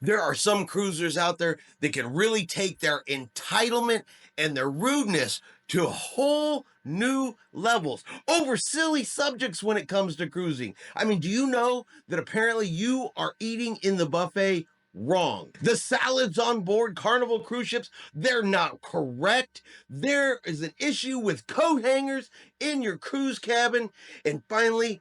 There are some cruisers out there that can really take their entitlement and their rudeness to whole new levels over silly subjects when it comes to cruising. I mean, do you know that apparently you are eating in the buffet wrong? The salads on board Carnival cruise ships, they're not correct. There is an issue with coat hangers in your cruise cabin. And finally,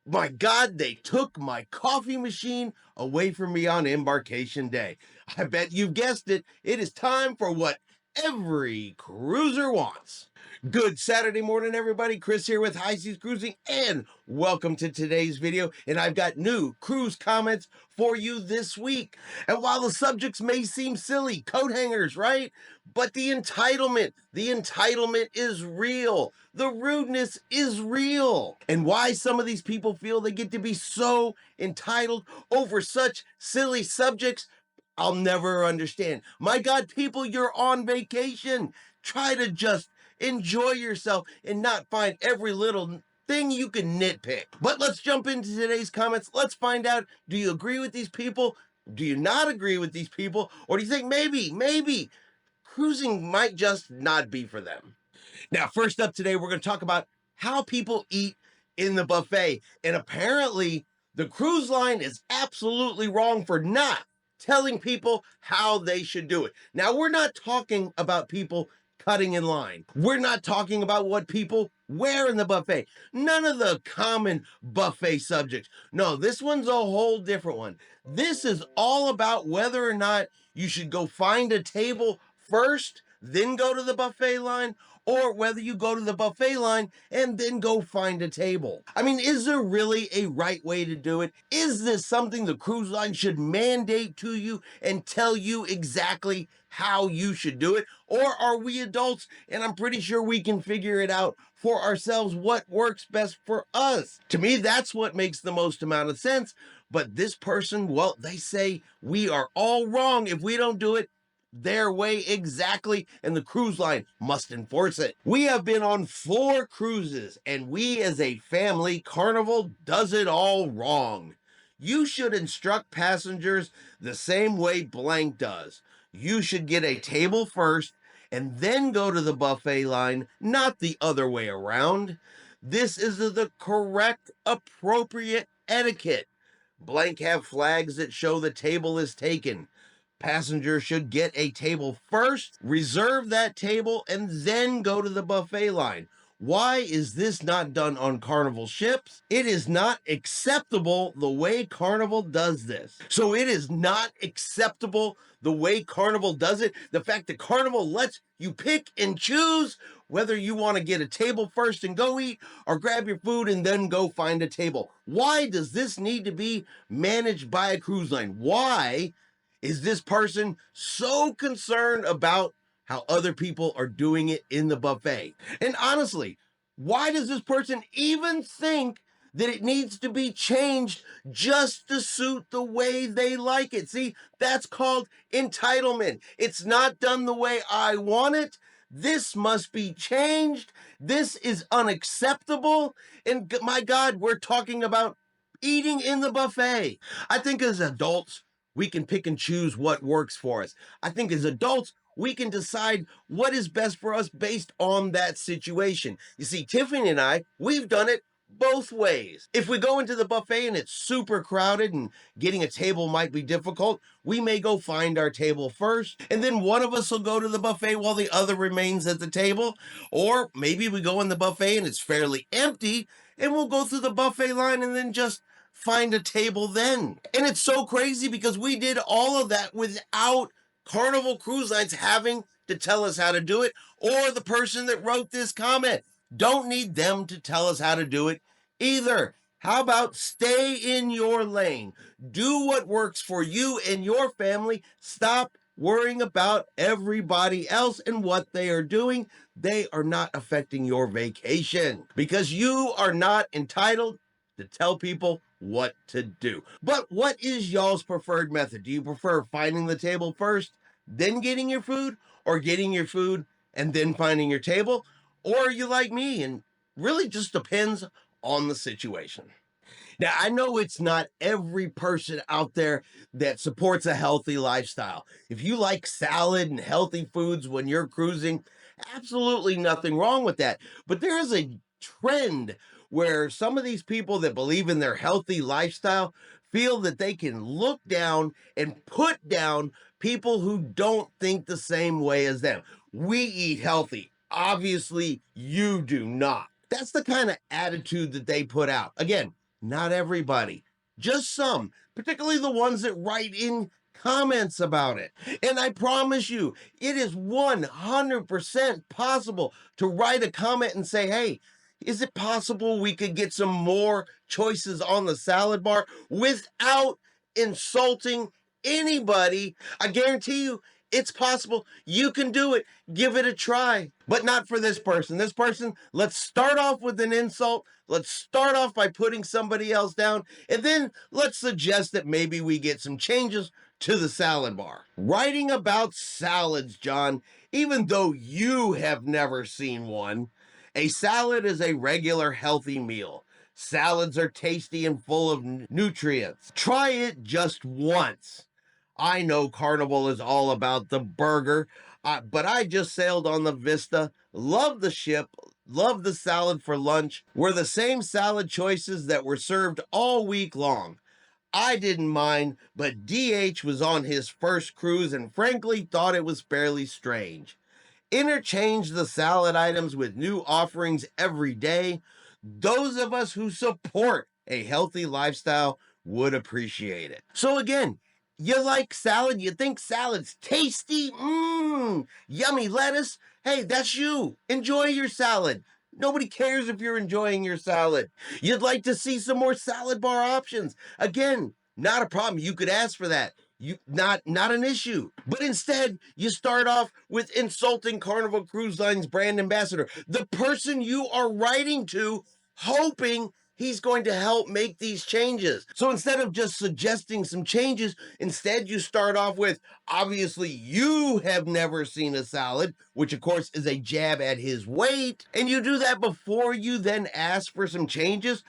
my God, they took my coffee machine away from me on embarkation day. I bet you've guessed it. It is time for what every cruiser wants. Good Saturday morning, everybody. Chris here with High Seas Cruising, and welcome to today's video. And I've got new cruise comments for you this week. And while the subjects may seem silly, coat hangers, right? But the entitlement is real. The rudeness is real. And why some of these people feel they get to be so entitled over such silly subjects, I'll never understand. My God, people, you're on vacation. Try to just enjoy yourself and not find every little thing you can nitpick. But let's jump into today's comments. Let's find out, do you agree with these people? Do you not agree with these people? Or do you think maybe cruising might just not be for them? Now, first up today, we're going to talk about how people eat in the buffet. And apparently, the cruise line is absolutely wrong for not telling people how they should do it. Now, we're not talking about people cutting in line. We're not talking about what people wear in the buffet. None of the common buffet subjects. No, this one's a whole different one. This is all about whether or not you should go find a table first, then go to the buffet line, or whether you go to the buffet line and then go find a table. I mean, is there really a right way to do it? Is this something the cruise line should mandate to you and tell you exactly how you should do it? Or are we adults, and I'm pretty sure we can figure it out for ourselves what works best for us? To me, that's what makes the most amount of sense. But this person, well, they say we are all wrong if we don't do it their way exactly, and the cruise line must enforce it. We have been on 4 cruises, and we as a family, Carnival does it all wrong. You should instruct passengers the same way blank does. You should get a table first and then go to the buffet line, not the other way around. This is the correct, appropriate etiquette. Blank have flags that show the table is taken. Passengers should get a table first, reserve that table, and then go to the buffet line. Why is this not done on Carnival ships? It is not acceptable the way Carnival does this. So it is not acceptable the way Carnival does it. The fact that Carnival lets you pick and choose whether you want to get a table first and go eat, or grab your food and then go find a table. Why does this need to be managed by a cruise line? Why is this person so concerned about how other people are doing it in the buffet? And honestly, why does this person even think that it needs to be changed just to suit the way they like it? See, that's called entitlement. It's not done the way I want it. This must be changed. This is unacceptable. And my God, we're talking about eating in the buffet. I think as adults, we can pick and choose what works for us. I think as adults, we can decide what is best for us based on that situation. You see, Tiffany and I, we've done it both ways. If we go into the buffet and it's super crowded and getting a table might be difficult, we may go find our table first, and then one of us will go to the buffet while the other remains at the table. Or maybe we go in the buffet and it's fairly empty, and we'll go through the buffet line and then just find a table then. And it's so crazy because we did all of that without Carnival Cruise Lines having to tell us how to do it, or the person that wrote this comment. Don't need them to tell us how to do it either. How about stay in your lane? Do what works for you and your family. Stop worrying about everybody else and what they are doing. They are not affecting your vacation, because you are not entitled to tell people what to do. But what is y'all's preferred method? Do you prefer finding the table first, then getting your food, or getting your food and then finding your table? Or are you like me and really just depends on the situation? Now, I know it's not every person out there that supports a healthy lifestyle. If you like salad and healthy foods when you're cruising, absolutely nothing wrong with that. But there is a trend where some of these people that believe in their healthy lifestyle feel that they can look down and put down people who don't think the same way as them. We eat healthy. Obviously, you do not. That's the kind of attitude that they put out. Again, not everybody, just some, particularly the ones that write in comments about it. And I promise you, it is 100% possible to write a comment and say, hey, is it possible we could get some more choices on the salad bar without insulting anybody? I guarantee you, it's possible. You can do it. Give it a try. But not for this person. This person, let's start off with an insult. Let's start off by putting somebody else down. And then let's suggest that maybe we get some changes to the salad bar. Writing about salads, John, even though you have never seen one, a salad is a regular healthy meal. Salads are tasty and full of nutrients. Try it just once. I know Carnival is all about the burger, but I just sailed on the Vista, loved the ship, loved the salad for lunch, were the same salad choices that were served all week long. I didn't mind, but DH was on his first cruise and frankly thought it was fairly strange. Interchange the salad items with new offerings every day. Those of us who support a healthy lifestyle would appreciate it. So again, you like salad? You think salad's tasty? Mmm, yummy lettuce? Hey, that's you. Enjoy your salad. Nobody cares if you're enjoying your salad. You'd like to see some more salad bar options. Again, not a problem. You could ask for that. Not an issue. But instead, you start off with insulting Carnival Cruise Line's brand ambassador, the person you are writing to, hoping he's going to help make these changes. So instead of just suggesting some changes, instead you start off with, obviously you have never seen a salad, which of course is a jab at his weight, and you do that before you then ask for some changes.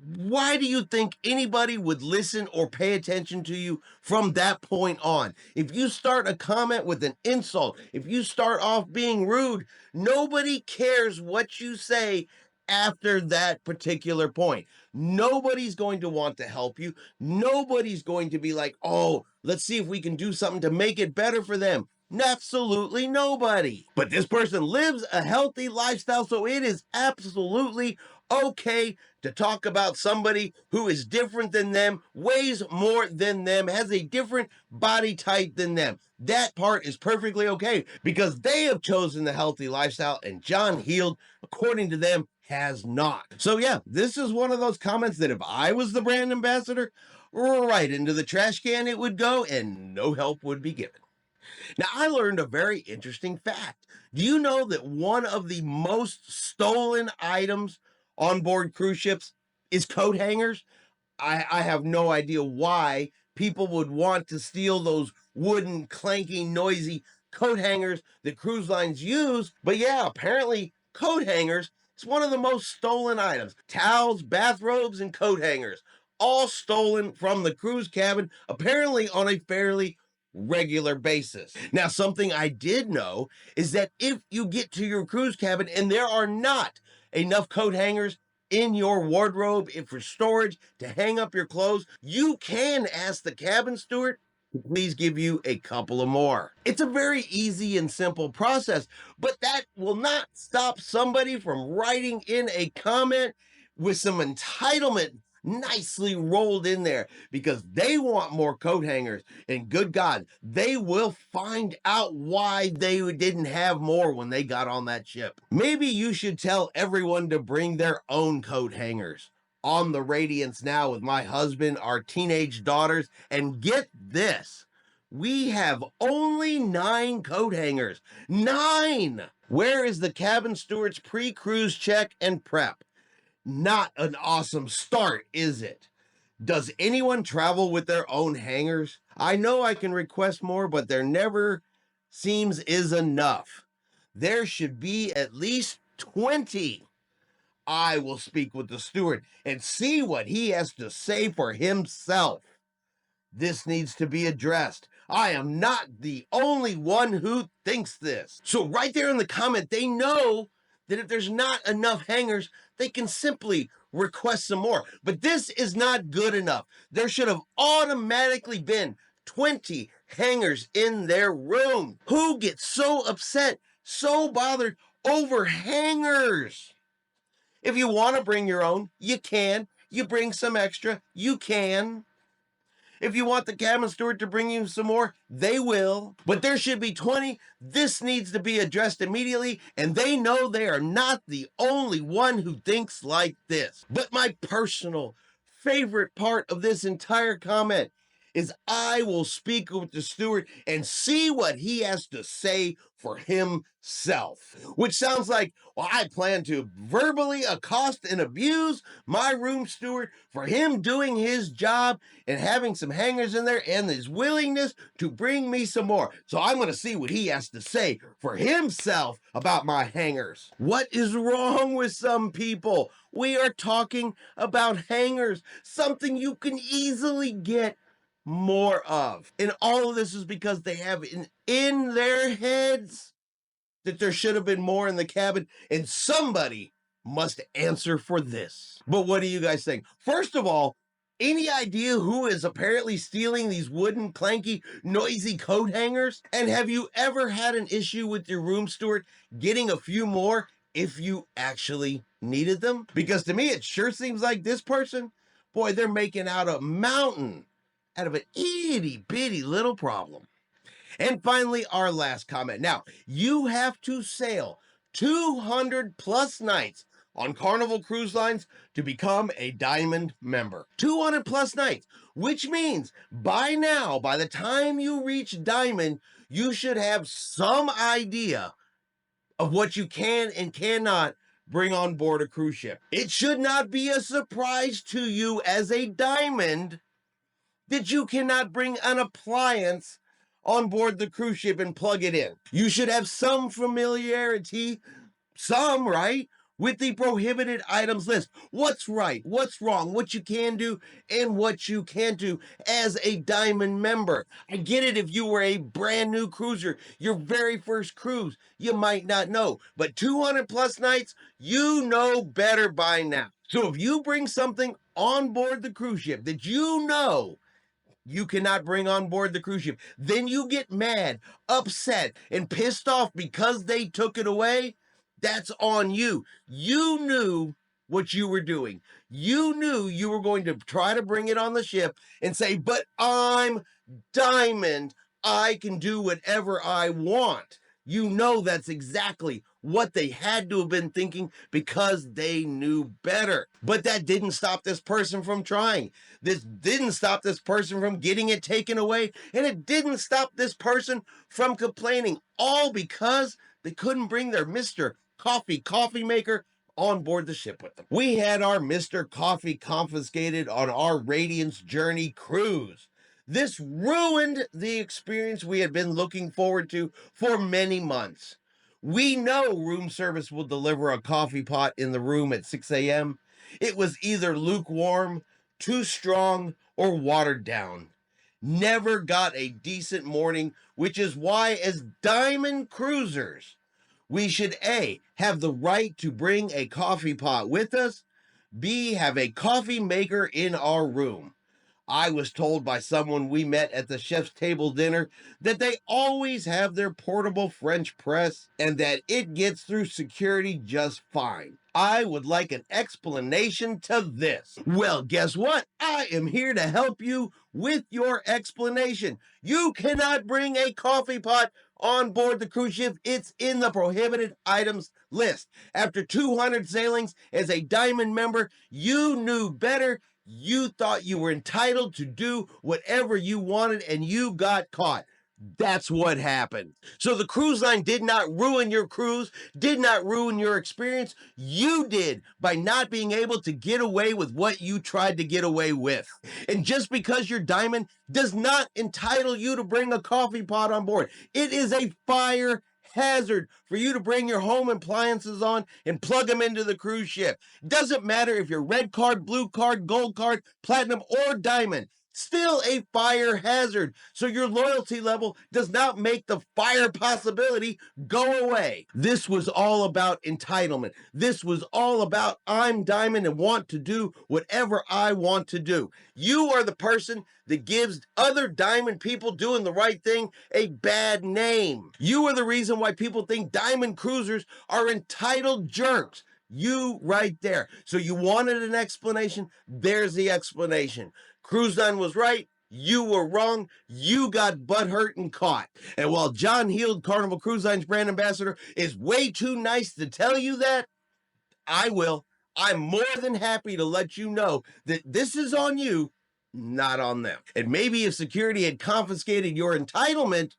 Why do you think anybody would listen or pay attention to you from that point on? If you start a comment with an insult, if you start off being rude, nobody cares what you say after that particular point. Nobody's going to want to help you. Nobody's going to be like, oh, let's see if we can do something to make it better for them. Absolutely nobody. But this person lives a healthy lifestyle, so it is absolutely okay to talk about somebody who is different than them, weighs more than them, has a different body type than them. That part is perfectly okay because they have chosen the healthy lifestyle and John Heald, according to them, has not. So yeah, this is one of those comments that if I was the brand ambassador, right into the trash can it would go and no help would be given. Now, I learned a very interesting fact. Do you know that one of the most stolen items on board cruise ships is coat hangers? I have no idea why people would want to steal those wooden, clanking, noisy coat hangers that cruise lines use. But yeah, apparently coat hangers is one of the most stolen items. Towels, bathrobes, and coat hangers, all stolen from the cruise cabin, apparently on a fairly regular basis. Now, something I did know is that if you get to your cruise cabin and there are not enough coat hangers in your wardrobe for storage to hang up your clothes, you can ask the cabin steward to please give you a couple of more. It's a very easy and simple process, but that will not stop somebody from writing in a comment with some entitlement nicely rolled in there because they want more coat hangers. And good God, they will find out why they didn't have more when they got on that ship. Maybe you should tell everyone to bring their own coat hangers. On the Radiance now with my husband, our teenage daughters, and get this, we have only 9 coat hangers. 9! Where is the cabin steward's pre-cruise check and prep? Not an awesome start, is it? Does anyone travel with their own hangers? I know I can request more, but there never seems is enough. There should be at least 20. I will speak with the steward and see what he has to say for himself. This needs to be addressed. I am not the only one who thinks this. So, right there in the comment, they know that if there's not enough hangers, they can simply request some more. But this is not good enough. There should have automatically been 20 hangers in their room. Who gets so upset, so bothered over hangers? If you want to bring your own, you can. You bring some extra, you can. If you want the cabin steward to bring you some more, they will. But there should be 20. This needs to be addressed immediately, and they know they are not the only one who thinks like this. But my personal favorite part of this entire comment is I will speak with the steward and see what he has to say for himself. Which sounds like, well, I plan to verbally accost and abuse my room steward for him doing his job and having some hangers in there and his willingness to bring me some more. So I'm going to see what he has to say for himself about my hangers. What is wrong with some people? We are talking about hangers, something you can easily get more of. And all of this is because they have in their heads that there should have been more in the cabin, and somebody must answer for this. But what do you guys think? First of all, any idea who is apparently stealing these wooden, clanky, noisy coat hangers? And have you ever had an issue with your room steward getting a few more if you actually needed them? Because to me, it sure seems like this person, boy, they're making out a mountain out of an itty bitty little problem. And finally, our last comment. Now, you have to sail 200 plus nights on Carnival Cruise Lines to become a Diamond member. 200 plus nights, which means by now, by the time you reach Diamond, you should have some idea of what you can and cannot bring on board a cruise ship. It should not be a surprise to you as a Diamond that you cannot bring an appliance on board the cruise ship and plug it in. You should have some familiarity, right, with the prohibited items list. What's right, what's wrong, what you can do, and what you can't do as a Diamond member. I get it if you were a brand new cruiser, your very first cruise, you might not know. But 200 plus nights, you know better by now. So if you bring something on board the cruise ship that you know you cannot bring on board the cruise ship, then you get mad, upset, and pissed off because they took it away, that's on you. You knew what you were doing. You knew you were going to try to bring it on the ship and say, but I'm Diamond. I can do whatever I want. You know that's exactly what they had to have been thinking because they knew better. But that didn't stop this person from trying. This didn't stop this person from getting it taken away. And it didn't stop this person from complaining. All because they couldn't bring their Mr. Coffee maker on board the ship with them. We had our Mr. Coffee confiscated on our Radiance Journey cruise. This ruined the experience we had been looking forward to for many months. We know room service will deliver a coffee pot in the room at 6 a.m. It was either lukewarm, too strong, or watered down. Never got a decent morning, which is why, as Diamond Cruisers, we should A, have the right to bring a coffee pot with us, B, have a coffee maker in our room. I was told by someone we met at the chef's table dinner that they always have their portable French press and that it gets through security just fine. I would like an explanation to this. Well, guess what? I am here to help you with your explanation. You cannot bring a coffee pot on board the cruise ship. It's in the prohibited items list. After 200 sailings as a Diamond member, you knew better. You thought you were entitled to do whatever you wanted and you got caught. That's what happened. So the cruise line did not ruin your cruise, did not ruin your experience. You did by not being able to get away with what you tried to get away with. And just because you're Diamond does not entitle you to bring a coffee pot on board. It is a fire hazard for you to bring your home appliances on and plug them into the cruise ship. Doesn't matter if you're red card, blue card, gold card, platinum, or diamond. Still a fire hazard. So your loyalty level does not make the fire possibility go away. This was all about entitlement. This was all about I'm diamond and want to do whatever I want to do. You are the person that gives other diamond people doing the right thing a bad name. You are the reason why people think diamond cruisers are entitled jerks. You right there. So you wanted an explanation? There's the explanation. Cruise Line was right. You were wrong. You got butthurt and caught. And while John Heald, Carnival Cruise Line's brand ambassador, is way too nice to tell you that, I will. I'm more than happy to let you know that this is on you, not on them. And maybe if security had confiscated your entitlement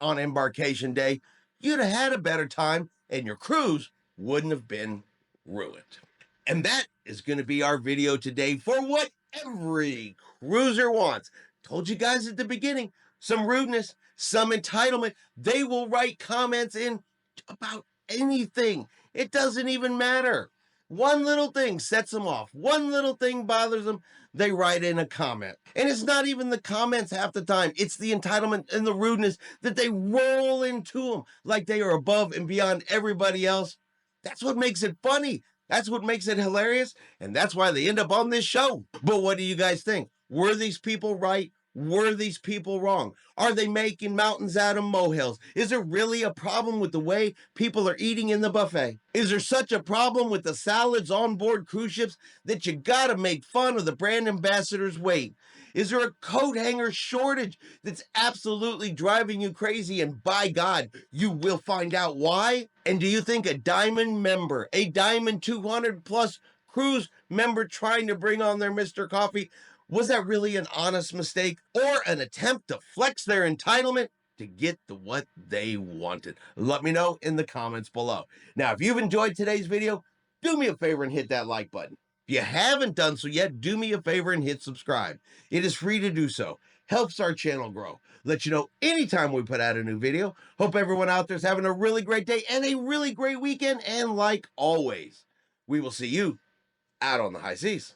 on embarkation day, you'd have had a better time and your cruise wouldn't have been ruined. And that is going to be our video today for what every cruiser wants. Told you guys at the beginning, some rudeness, some entitlement. They will write comments in about anything. It doesn't even matter. One little thing sets them off. One little thing bothers them. They write in a comment. And it's not even the comments half the time. It's the entitlement and the rudeness that they roll into them like they are above and beyond everybody else. That's what makes it funny. That's what makes it hilarious. And that's why they end up on this show. But what do you guys think? Were these people right? Were these people wrong? Are they making mountains out of molehills? Is there really a problem with the way people are eating in the buffet? Is there such a problem with the salads on board cruise ships that you gotta make fun of the brand ambassador's weight? Is there a coat hanger shortage that's absolutely driving you crazy? And by God, you will find out why. And do you think a diamond member, a diamond 200 plus cruise member trying to bring on their Mr. Coffee, was that really an honest mistake or an attempt to flex their entitlement to get the what they wanted? Let me know in the comments below. Now, if you've enjoyed today's video, do me a favor and hit that like button. If you haven't done so yet, do me a favor and hit subscribe. It is free to do so. Helps our channel grow. Let you know anytime we put out a new video. Hope everyone out there is having a really great day and a really great weekend. And like always, we will see you out on the high seas.